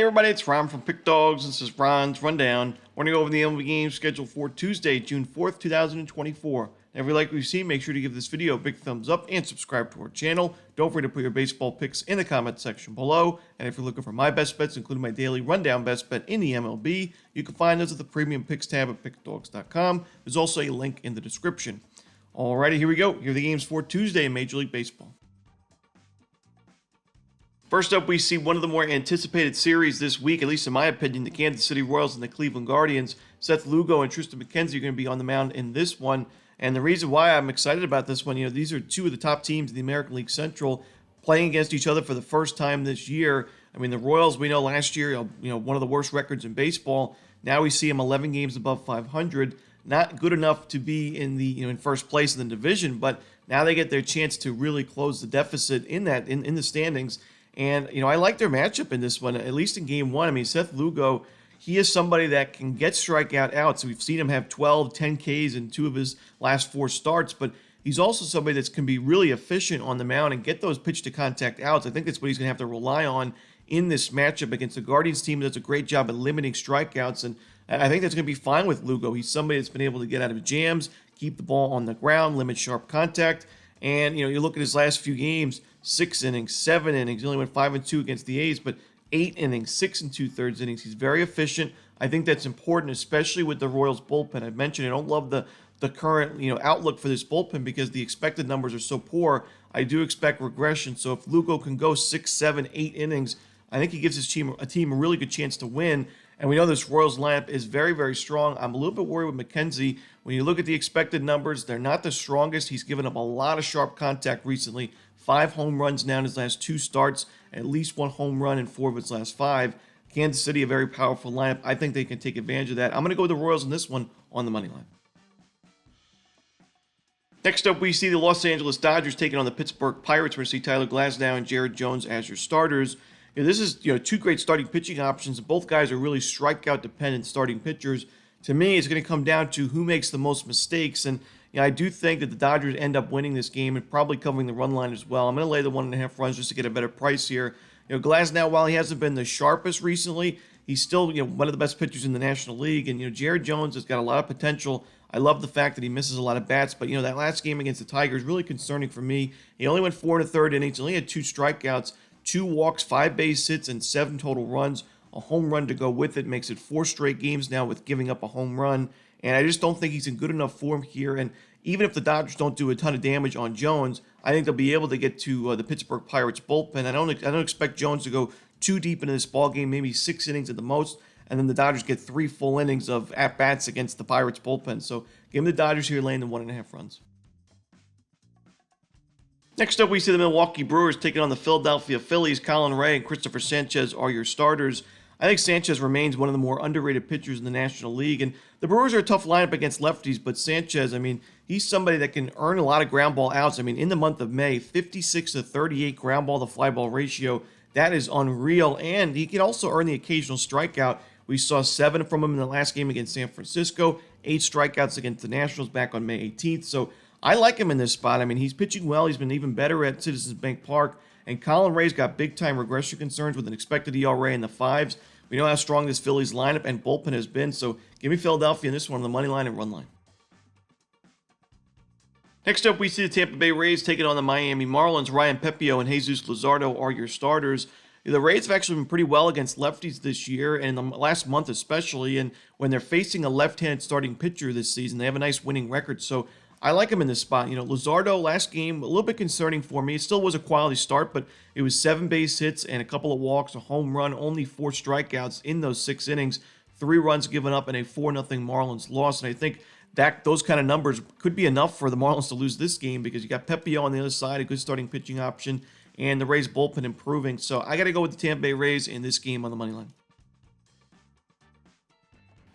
everybody, it's Ron from Pick Dawgz. This is Ron's Rundown. We're going to go over the MLB games scheduled for Tuesday, June 4th, 2024. And if you like what you see, make sure to give this video a big thumbs up and subscribe to our channel. Don't forget to put your baseball picks in the comment section below. And if you're looking for my best bets, including my daily rundown best bet in the MLB, you can find those at the premium picks tab at pickdawgz.com. There's also a link in the description. Alrighty, here we go. Here are the games for Tuesday in Major League Baseball. First up, we see one of the more anticipated series this week, at least in my opinion, the Kansas City Royals and the Cleveland Guardians. Seth Lugo and Tristan McKenzie are going to be on the mound in this one. And the reason why I'm excited about this one, these are two of the top teams in the American League Central playing against each other for the first time this year. I mean, the Royals, we know last year, one of the worst records in baseball. Now we see them 11 games above 500. Not good enough to be in the in first place in the division, but now they get their chance to really close the deficit in the standings. And, I like their matchup in this one, at least in game one. I mean, Seth Lugo, he is somebody that can get strikeout outs. We've seen him have 12, 10 Ks in two of his last four starts, but he's also somebody that can be really efficient on the mound and get those pitch-to-contact outs. I think that's what he's going to have to rely on in this matchup against the Guardians team that does a great job at limiting strikeouts, and I think that's going to be fine with Lugo. He's somebody that's been able to get out of jams, keep the ball on the ground, limit sharp contact, and, you look at his last few games, 6 innings, 7 innings. He only went 5-2 against the A's, but 8 innings, 6 2/3 innings. He's very efficient. I think that's important, especially with the Royals bullpen. I've mentioned I don't love the current outlook for this bullpen because the expected numbers are so poor. I do expect regression. So if Lugo can go 6, 7, 8 innings, I think he gives his team a really good chance to win. And we know this Royals lineup is very, very strong. I'm a little bit worried with McKenzie. When you look at the expected numbers, they're not the strongest. He's given up a lot of sharp contact recently. 5 home runs now in his last 2 starts, at least 1 home run in 4 of his last 5. Kansas City, a very powerful lineup. I think they can take advantage of that. I'm going to go with the Royals in this one on the money line. Next up, we see the Los Angeles Dodgers taking on the Pittsburgh Pirates. We're going to see Tyler Glasnow and Jared Jones as your starters. This is two great starting pitching options. Both guys are really strikeout-dependent starting pitchers. To me, it's going to come down to who makes the most mistakes. And I do think that the Dodgers end up winning this game and probably covering the run line as well. I'm going to lay the 1.5 runs just to get a better price here. Glasnow, while he hasn't been the sharpest recently, he's still one of the best pitchers in the National League. And Jared Jones has got a lot of potential. I love the fact that he misses a lot of bats, but that last game against the Tigers really concerning for me. He only went 4 1/3 innings, only had 2 strikeouts. 2 walks, 5 base hits, and 7 total runs. A home run to go with it makes it 4 straight games now with giving up a home run. And I just don't think he's in good enough form here. And even if the Dodgers don't do a ton of damage on Jones, I think they'll be able to get to the Pittsburgh Pirates bullpen. I don't expect Jones to go too deep into this ball game, maybe 6 innings at the most. And then the Dodgers get 3 full innings of at-bats against the Pirates bullpen. So give me the Dodgers here laying the 1.5 runs. Next up, we see the Milwaukee Brewers taking on the Philadelphia Phillies. Colin Ray and Christopher Sanchez are your starters. I think Sanchez remains one of the more underrated pitchers in the National League. And the Brewers are a tough lineup against lefties, but Sanchez, he's somebody that can earn a lot of ground ball outs. In the month of May, 56-38 ground ball to fly ball ratio. That is unreal. And he can also earn the occasional strikeout. We saw 7 from him in the last game against San Francisco, 8 strikeouts against the Nationals back on May 18th. So I like him in this spot. He's pitching well. He's been even better at Citizens Bank Park. And Colin Ray's got big-time regression concerns with an expected ERA in the 5s. We know how strong this Phillies lineup and bullpen has been, so give me Philadelphia in this one on the money line and run line. Next up, we see the Tampa Bay Rays taking on the Miami Marlins. Ryan Pepiot and Jesus Luzardo are your starters. The Rays have actually been pretty well against lefties this year, and in the last month especially, and when they're facing a left-handed starting pitcher this season, they have a nice winning record, so I like him in this spot. Luzardo, last game, a little bit concerning for me. It still was a quality start, but it was 7 base hits and a couple of walks, a home run, only 4 strikeouts in those 6 innings, 3 runs given up, and a 4-0 Marlins loss. And I think that those kind of numbers could be enough for the Marlins to lose this game because you got Pepiot on the other side, a good starting pitching option, and the Rays bullpen improving. So I got to go with the Tampa Bay Rays in this game on the money line.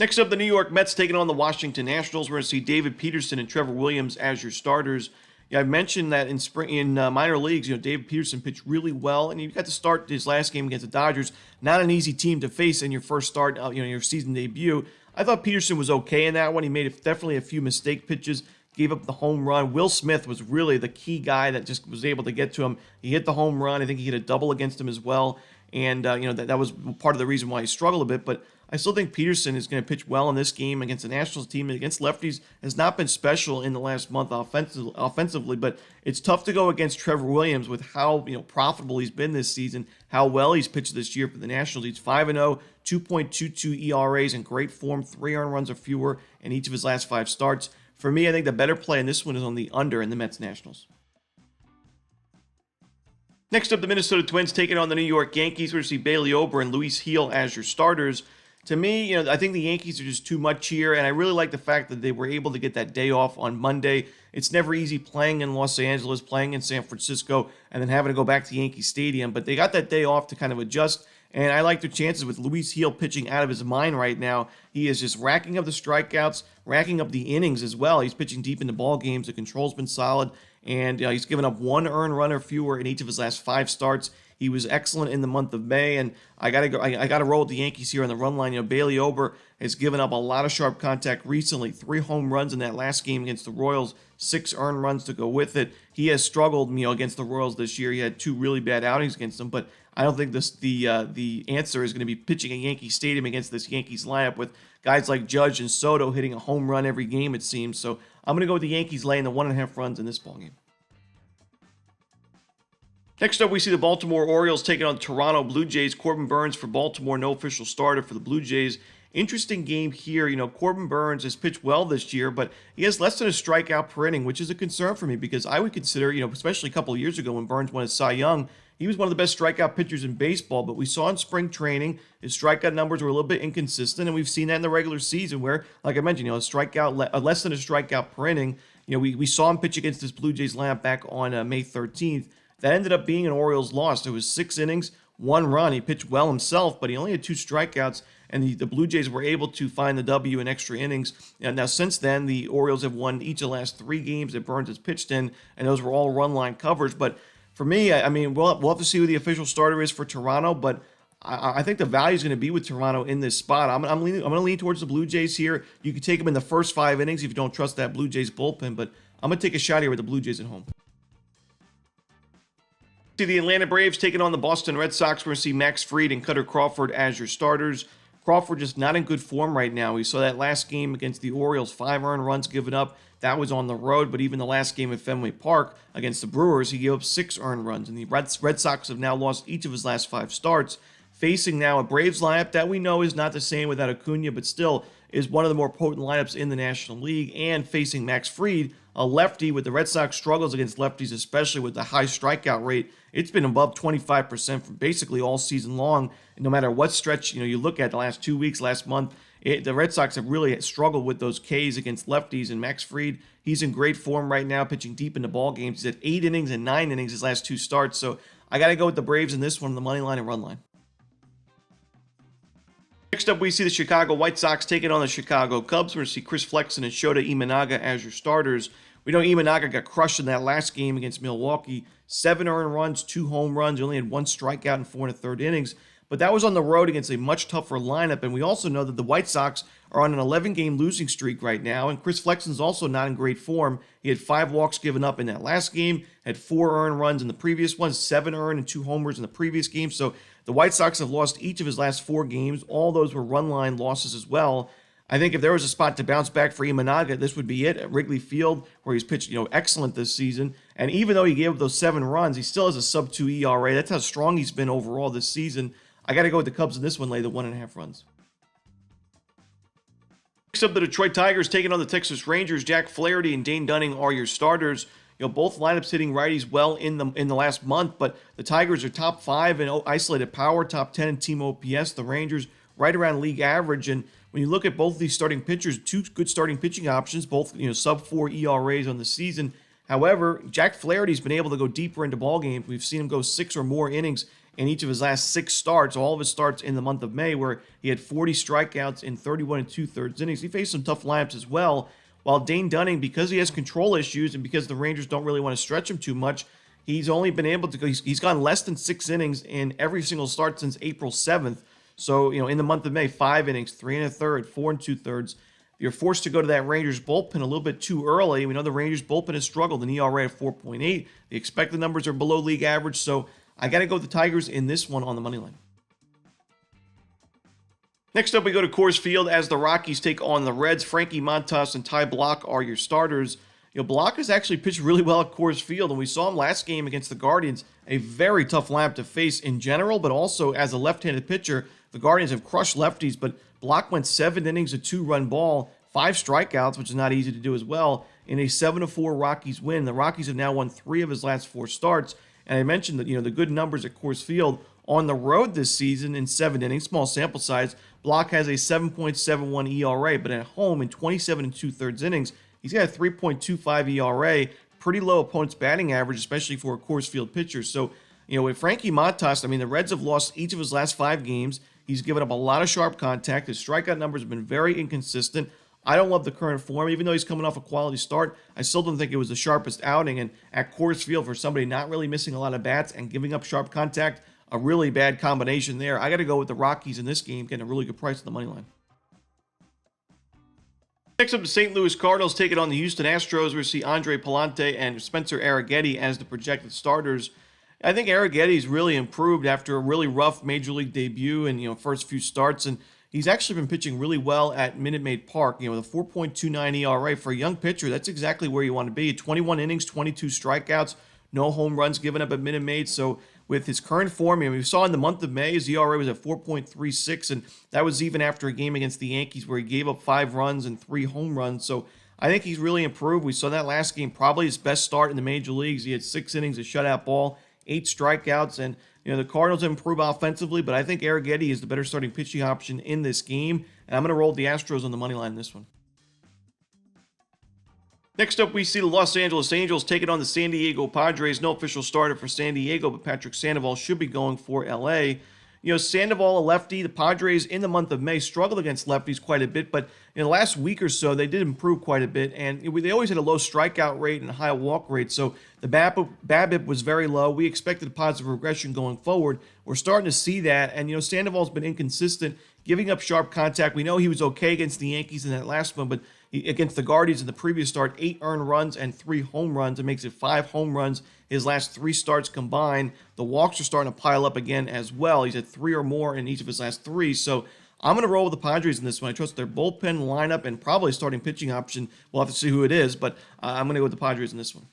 Next up, the New York Mets taking on the Washington Nationals. We're going to see David Peterson and Trevor Williams as your starters. I mentioned that in minor leagues, David Peterson pitched really well, and he got to start his last game against the Dodgers. Not an easy team to face in your first start, your season debut. I thought Peterson was okay in that one. He made definitely a few mistake pitches, gave up the home run. Will Smith was really the key guy that just was able to get to him. He hit the home run. I think he hit a double against him as well. And, that was part of the reason why he struggled a bit. But I still think Peterson is going to pitch well in this game against the Nationals team. And against lefties has not been special in the last month offensively. But it's tough to go against Trevor Williams with how profitable he's been this season, how well he's pitched this year for the Nationals. He's 5-0, 2.22 ERAs in great form, 3 earned runs or fewer in each of his last 5 starts. For me, I think the better play in this one is on the under in the Mets Nationals. Next up, the Minnesota Twins taking on the New York Yankees. We're going to see Bailey Ober and Luis Gil as your starters. To me, I think the Yankees are just too much here, and I really like the fact that they were able to get that day off on Monday. It's never easy playing in Los Angeles, playing in San Francisco, and then having to go back to Yankee Stadium. But they got that day off to kind of adjust, and I like their chances with Luis Gil pitching out of his mind right now. He is just racking up the strikeouts, racking up the innings as well. He's pitching deep into ball games. The control's been solid, and he's given up 1 earned run or fewer in each of his last 5 starts. He was excellent in the month of May, and I gotta roll with the Yankees here on the run line. Bailey Ober has given up a lot of sharp contact recently. 3 home runs in that last game against the Royals, 6 earned runs to go with it. He has struggled, against the Royals this year. He had 2 really bad outings against them, but I don't think the answer is going to be pitching at Yankee Stadium against this Yankees lineup with guys like Judge and Soto hitting a home run every game, it seems. So I'm going to go with the Yankees laying the 1.5 runs in this ballgame. Next up, we see the Baltimore Orioles taking on Toronto Blue Jays. Corbin Burnes for Baltimore, no official starter for the Blue Jays. Interesting game here. Corbin Burnes has pitched well this year, but he has less than a strikeout per inning, which is a concern for me because I would consider, especially a couple of years ago when Burnes won his Cy Young, he was one of the best strikeout pitchers in baseball, but we saw in spring training his strikeout numbers were a little bit inconsistent, and we've seen that in the regular season where, like I mentioned, less than a strikeout per inning. We saw him pitch against this Blue Jays lineup back on May 13th. That ended up being an Orioles loss. It was 6 innings, 1 run. He pitched well himself, but he only had 2 strikeouts, and the Blue Jays were able to find the W in extra innings. And now, since then, the Orioles have won each of the last 3 games that Burnes has pitched in, and those were all run-line covers. But for me, we'll have to see who the official starter is for Toronto, but I think the value is going to be with Toronto in this spot. I'm going to lean towards the Blue Jays here. You can take them in the first 5 innings if you don't trust that Blue Jays bullpen, but I'm going to take a shot here with the Blue Jays at home. See the Atlanta Braves taking on the Boston Red Sox. We're going to see Max Fried and Cutter Crawford as your starters. Crawford just not in good form right now. We saw that last game against the Orioles, 5 earned runs given up. That was on the road, but even the last game at Fenway Park against the Brewers, he gave up 6 earned runs. And the Red Sox have now lost each of his last 5 starts, facing now a Braves lineup that we know is not the same without Acuna, but still is one of the more potent lineups in the National League, and facing Max Fried, a lefty with the Red Sox struggles against lefties, especially with the high strikeout rate. It's been above 25% for basically all season long. And no matter what stretch you look at the last 2 weeks, last month, the Red Sox have really struggled with those Ks against lefties. And Max Fried, he's in great form right now, pitching deep into ball games. He's at 8 innings and 9 innings his last 2 starts. So I got to go with the Braves in this one, the money line and run line. Next up, we see the Chicago White Sox taking on the Chicago Cubs. We're going to see Chris Flexen and Shota Imanaga as your starters. We know Imanaga got crushed in that last game against Milwaukee. 7 earned runs, 2 home runs. He only had 1 strikeout in 4 1/3 innings. But that was on the road against a much tougher lineup. And we also know that the White Sox are on an 11-game losing streak right now. And Chris Flexen's also not in great form. He had 5 walks given up in that last game, had 4 earned runs in the previous one, 7 earned and 2 homers in the previous game. So the White Sox have lost each of his last 4 games. All those were run-line losses as well. I think if there was a spot to bounce back for Imanaga, this would be it at Wrigley Field, where he's pitched, excellent this season. And even though he gave up those 7 runs, he still has a sub-2 ERA. That's how strong he's been overall this season. I got to go with the Cubs in this one, lay the 1.5 runs. Next up, the Detroit Tigers taking on the Texas Rangers. Jack Flaherty and Dane Dunning are your starters. Both lineups hitting righties well in the last month, but the Tigers are top 5 in isolated power, top 10 in team OPS. The Rangers right around league average. And when you look at both of these starting pitchers, 2 good starting pitching options, both sub-4 ERAs on the season. However, Jack Flaherty's been able to go deeper into ball games. We've seen him go 6 or more innings in each of his last 6 starts, all of his starts in the month of May, where he had 40 strikeouts in 31 2/3 innings. He faced some tough lineups as well. While Dane Dunning, because he has control issues and because the Rangers don't really want to stretch him too much, he's only been able to go, he's gone less than 6 innings in every single start since April 7th. So, in the month of May, 5 innings, 3 1/3, 4 2/3. You're forced to go to that Rangers bullpen a little bit too early. We know the Rangers bullpen has struggled, an ERA of 4.8. The expected numbers are below league average, so I got to go with the Tigers in this one on the money line. Next up, we go to Coors Field as the Rockies take on the Reds. Frankie Montas and Ty Blach are your starters. Blach has actually pitched really well at Coors Field, and we saw him last game against the Guardians, a very tough lineup to face in general, but also as a left-handed pitcher. The Guardians have crushed lefties, but Blach went 7 innings, a 2-run ball, 5 strikeouts, which is not easy to do as well, in a 7-4 Rockies win. The Rockies have now won 3 of his last 4 starts, and I mentioned that the good numbers at Coors Field. On the road this season in 7 innings, small sample size, Blach has a 7.71 ERA, but at home in 27 2/3 innings, he's got a 3.25 ERA, pretty low opponent's batting average, especially for a Coors Field pitcher. So, with Frankie Montas, the Reds have lost each of his last 5 games. He's given up a lot of sharp contact. His strikeout numbers have been very inconsistent. I don't love the current form. Even though he's coming off a quality start, I still don't think it was the sharpest outing. And at Coors Field, for somebody not really missing a lot of bats and giving up sharp contact, a really bad combination there. I got to go with the Rockies in this game, getting a really good price on the money line. Next up, the St. Louis Cardinals taking on the Houston Astros. We see Andre Palante and Spencer Arrighetti as the projected starters. I think Arrighetti's really improved after a really rough Major League debut and first few starts, and he's actually been pitching really well at Minute Maid Park. With a 4.29 ERA for a young pitcher, that's exactly where you want to be. 21 innings, 22 strikeouts, no home runs given up at Minute Maid. So with his current form, we saw in the month of May, his ERA was at 4.36, and that was even after a game against the Yankees where he gave up 5 runs and 3 home runs. So I think he's really improved. We saw that last game, probably his best start in the major leagues. He had 6 innings, a shutout ball, 8 strikeouts, and the Cardinals improve offensively, but I think Arrighetti is the better starting pitching option in this game, and I'm going to roll the Astros on the money line in this one. Next up, we see the Los Angeles Angels taking on the San Diego Padres. No official starter for San Diego, but Patrick Sandoval should be going for LA. Sandoval, a lefty. The Padres in the month of May struggled against lefties quite a bit, but in the last week or so, they did improve quite a bit, and they always had a low strikeout rate and a high walk rate, so the BABIP was very low. We expected a positive regression going forward. We're starting to see that, and Sandoval's been inconsistent, giving up sharp contact. We know he was okay against the Yankees in that last one, but against the Guardians in the previous start, 8 earned runs and 3 home runs. It makes it 5 home runs his last 3 starts combined. The walks are starting to pile up again as well. He's had 3 or more in each of his last 3. So I'm going to roll with the Padres in this one. I trust their bullpen lineup and probably starting pitching option. We'll have to see who it is, but I'm going to go with the Padres in this one.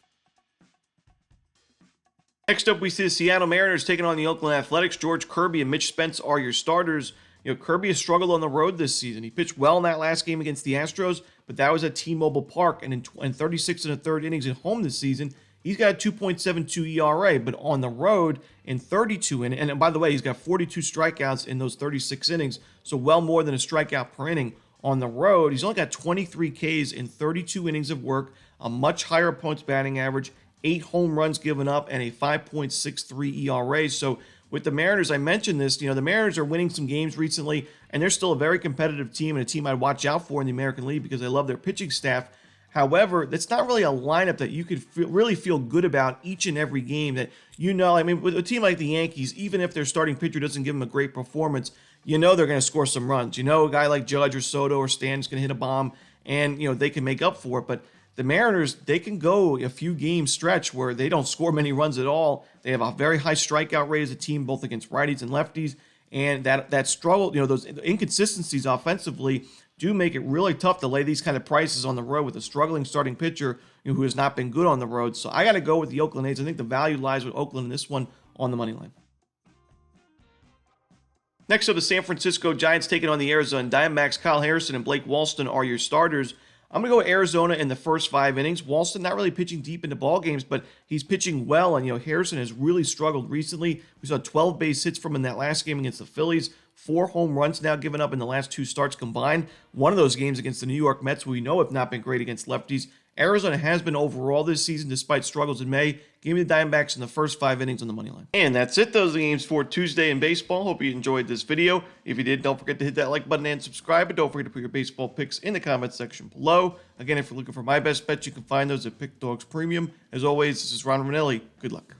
Next up, we see the Seattle Mariners taking on the Oakland Athletics. George Kirby and Mitch Spence are your starters. Kirby has struggled on the road this season. He pitched well in that last game against the Astros, but that was at T-Mobile Park. And in 36 1/3 innings at home this season, he's got a 2.72 ERA. But on the road in 32 innings, and by the way, he's got 42 strikeouts in those 36 innings, so well more than a strikeout per inning. On the road, he's only got 23 Ks in 32 innings of work, a much higher opponent's batting average, 8 home runs given up, and a 5.63 ERA. So with the Mariners, I mentioned this, the Mariners are winning some games recently, and they're still a very competitive team and a team I'd watch out for in the American League because I love their pitching staff. However, that's not really a lineup that you could really feel good about each and every game that, with a team like the Yankees, even if their starting pitcher doesn't give them a great performance, they're going to score some runs. A guy like Judge or Soto or Stanton's going to hit a bomb, and, they can make up for it. But the Mariners, they can go a few game stretch where they don't score many runs at all. They have a very high strikeout rate as a team, both against righties and lefties. And that struggle, those inconsistencies offensively do make it really tough to lay these kind of prices on the road with a struggling starting pitcher who has not been good on the road. So I got to go with the Oakland A's. I think the value lies with Oakland in this one on the money line. Next up, the San Francisco Giants taking on the Arizona Diamondbacks. Kyle Harrison and Blake Walston are your starters. I'm going to go Arizona in the first 5 innings. Walston not really pitching deep into ball games, but he's pitching well, and Harrison has really struggled recently. We saw 12 base hits from him in that last game against the Phillies. 4 home runs now given up in the last 2 starts combined. One of those games against the New York Mets, we know have not been great against lefties. Arizona has been overall this season despite struggles in May. Give me the Diamondbacks in the first 5 innings on the money line. And that's it. Those are the games for Tuesday in baseball. Hope you enjoyed this video. If you did, don't forget to hit that like button and subscribe. And don't forget to put your baseball picks in the comments section below. Again, if you're looking for my best bets, you can find those at Pickdawgz Premium. As always, this is Ron Romanelli. Good luck.